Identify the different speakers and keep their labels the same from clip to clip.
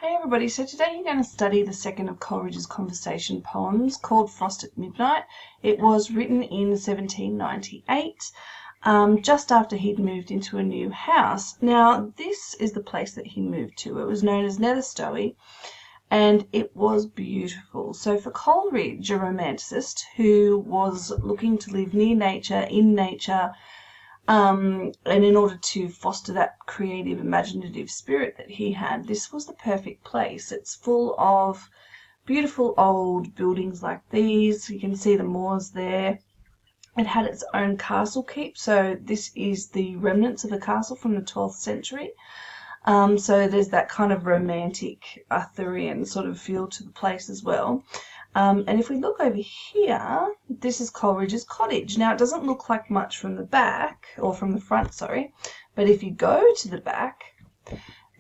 Speaker 1: Hey everybody, so today you're going to study the second of Coleridge's conversation poems called Frost at Midnight. It was written in 1798, just after he'd moved into a new house. Now this is the place that he moved to. It was known as Nether Stowey, and it was beautiful. So for Coleridge, a romanticist who was looking to live near nature, in nature, and in order to foster that creative, imaginative spirit that he had, this was the perfect place. It's full of beautiful old buildings like these. You can see the moors there. It had its own castle keep, so this is the remnants of a castle from the 12th century. So there's that kind of romantic Arthurian sort of feel to the place as well. And if we look over here, this is Coleridge's cottage. Now, it doesn't look like much from the back, or from the front, sorry, but if you go to the back,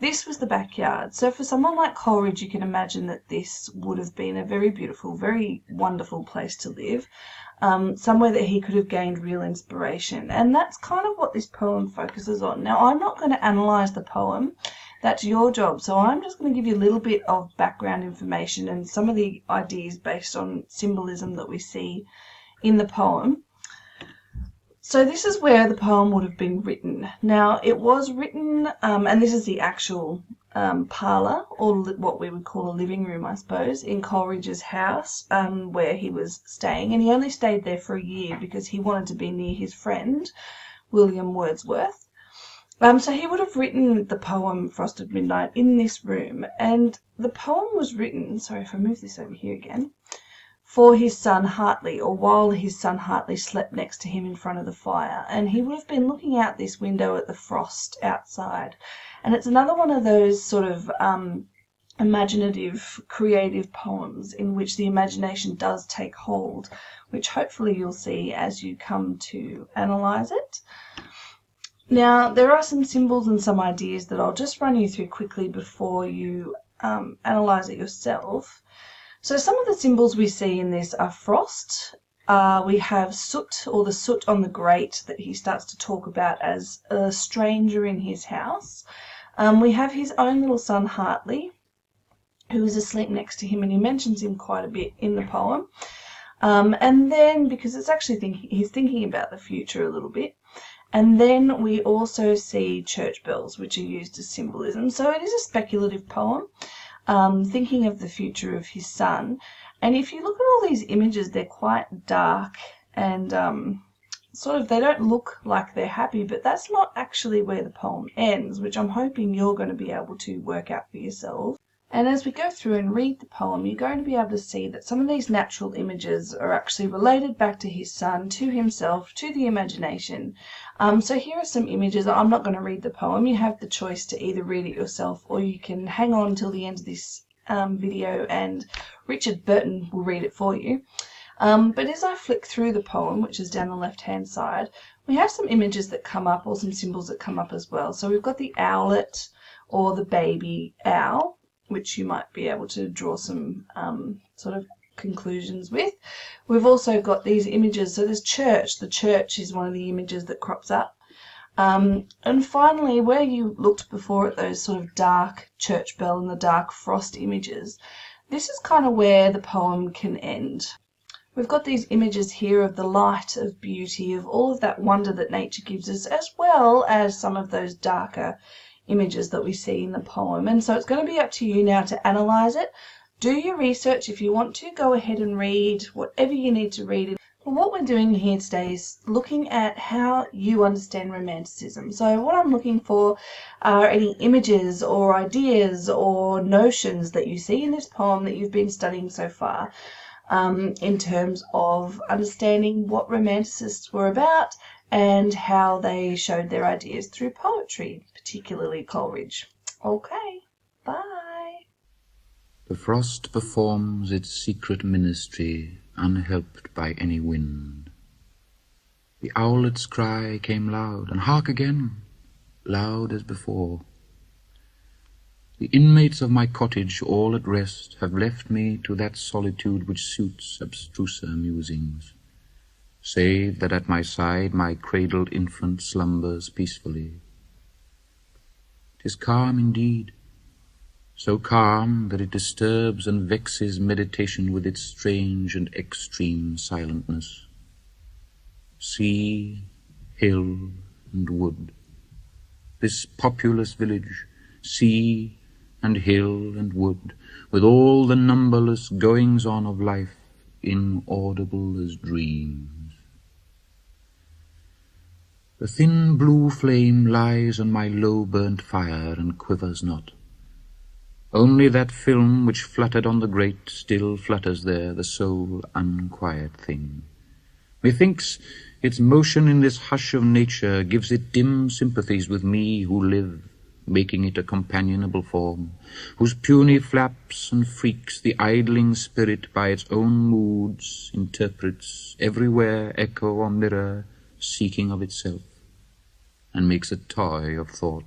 Speaker 1: this was the backyard. So for someone like Coleridge, you can imagine that this would have been a very beautiful, very wonderful place to live, somewhere that he could have gained real inspiration. And that's kind of what this poem focuses on. Now, I'm not going to analyse the poem. That's your job. So I'm just going to give you a little bit of background information and some of the ideas based on symbolism that we see in the poem. So this is where the poem would have been written. Now, it was written, and this is the actual parlour, or what we would call a living room, I suppose, in Coleridge's house, where he was staying. And he only stayed there for a year because he wanted to be near his friend, William Wordsworth. So he would have written the poem Frost at Midnight in this room, and the poem was written, sorry if I move this over here again, for his son Hartley, or while his son Hartley slept next to him in front of the fire. And he would have been looking out this window at the frost outside. And it's another one of those sort of imaginative, creative poems in which the imagination does take hold, which hopefully you'll see as you come to analyse it. Now, there are some symbols and some ideas that I'll just run you through quickly before you analyse it yourself. So some of the symbols we see in this are frost. We have soot, or the soot on the grate that he starts to talk about as a stranger in his house. We have his own little son Hartley, who is asleep next to him, and he mentions him quite a bit in the poem. And then, because it's actually he's thinking about the future a little bit. And then we also see church bells, which are used as symbolism. So it is a speculative poem, thinking of the future of his son. And if you look at all these images, they're quite dark and sort of, they don't look like they're happy, but that's not actually where the poem ends, which I'm hoping you're going to be able to work out for yourself. And as we go through and read the poem, you're going to be able to see that some of these natural images are actually related back to his son, to himself, to the imagination. So here are some images. I'm not going to read the poem. You have the choice to either read it yourself, or you can hang on till the end of this video and Richard Burton will read it for you. But as I flick through the poem, which is down the left-hand side, we have some images that come up, or some symbols that come up as well. So we've got the owlet, or the baby owl, which you might be able to draw some sort of conclusions with. We've also got these images. So there's church. The church is one of the images that crops up. And finally, where you looked before at those sort of dark church bell and the dark frost images, this is kind of where the poem can end. We've got these images here of the light, of beauty, of all of that wonder that nature gives us, as well as some of those darker images that we see in the poem. And so it's going to be up to you now to analyse it. Do your research. If you want to, go ahead and read whatever you need to read. But what we're doing here today is looking at how you understand Romanticism. So what I'm looking for are any images or ideas or notions that you see in this poem that you've been studying so far, in terms of understanding what Romanticists were about and how they showed their ideas through poetry, particularly Coleridge. Okay, bye.
Speaker 2: The frost performs its secret ministry, unhelped by any wind. The owlet's cry came loud, and hark again, loud as before. The inmates of my cottage, all at rest, have left me to that solitude which suits abstruser musings, save that at my side my cradled infant slumbers peacefully. 'Tis calm indeed, so calm that it disturbs and vexes meditation with its strange and extreme silentness. Sea, hill, and wood. This populous village, sea and hill and wood, with all the numberless goings-on of life, inaudible as dreams. The thin blue flame lies on my low-burnt fire and quivers not. Only that film which fluttered on the grate still flutters there, the sole unquiet thing. Methinks its motion in this hush of nature gives it dim sympathies with me who live, making it a companionable form, whose puny flaps and freaks the idling spirit by its own moods interprets, everywhere echo or mirror, seeking of itself, and makes a toy of thought.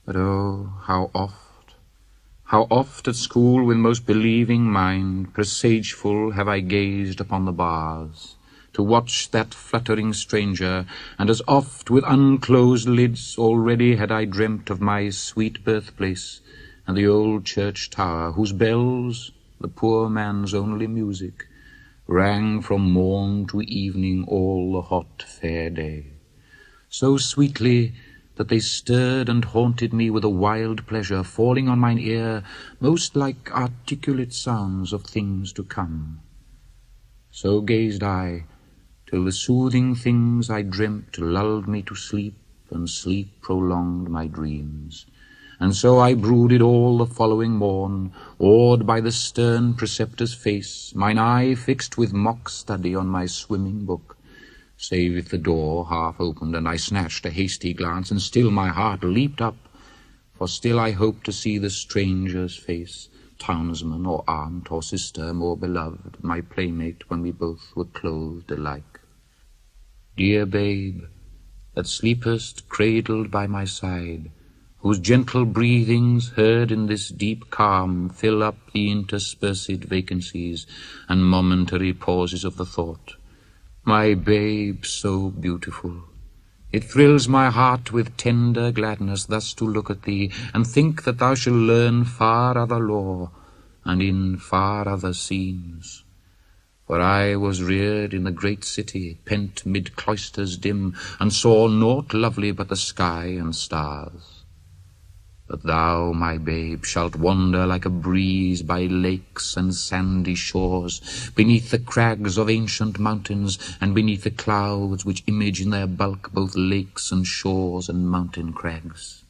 Speaker 2: But oh, how oft at school with most believing mind, presageful have I gazed upon the bars, to watch that fluttering stranger, and as oft with unclosed lids already had I dreamt of my sweet birthplace and the old church tower, whose bells, the poor man's only music, rang from morn to evening all the hot fair day, so sweetly that they stirred and haunted me with a wild pleasure, falling on mine ear most like articulate sounds of things to come. So gazed I, till the soothing things I dreamt lulled me to sleep, and sleep prolonged my dreams. And so I brooded all the following morn, awed by the stern preceptor's face, mine eye fixed with mock study on my swimming book, save if the door half opened, and I snatched a hasty glance, and still my heart leaped up, for still I hoped to see the stranger's face, townsman or aunt or sister more beloved, my playmate when we both were clothed alike. Dear babe, that sleepest cradled by my side, whose gentle breathings heard in this deep calm fill up the interspersed vacancies and momentary pauses of the thought, my babe so beautiful, it thrills my heart with tender gladness thus to look at thee, and think that thou shalt learn far other lore, and in far other scenes. For I was reared in the great city, pent mid cloisters dim, and saw naught lovely but the sky and stars. But thou, my babe, shalt wander like a breeze by lakes and sandy shores, beneath the crags of ancient mountains, and beneath the clouds which image in their bulk both lakes and shores and mountain crags.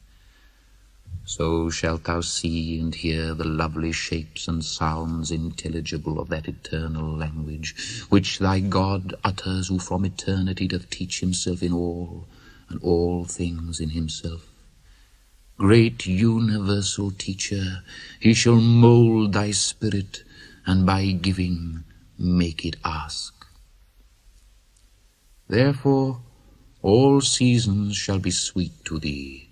Speaker 2: So shalt thou see and hear the lovely shapes and sounds intelligible of that eternal language, which thy God utters, who from eternity doth teach himself in all, and all things in himself. Great universal teacher, he shall mould thy spirit, and by giving make it ask. Therefore all seasons shall be sweet to thee,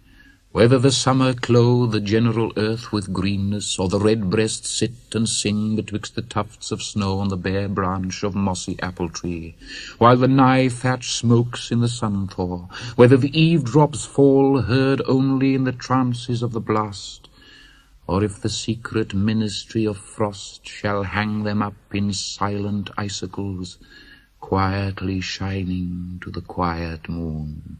Speaker 2: whether the summer clothe the general earth with greenness, or the red-breast sit and sing betwixt the tufts of snow on the bare branch of mossy apple-tree, while the nigh thatch smokes in the sun-thaw, whether the eave-drops fall heard only in the trances of the blast, or if the secret ministry of frost shall hang them up in silent icicles, quietly shining to the quiet moon.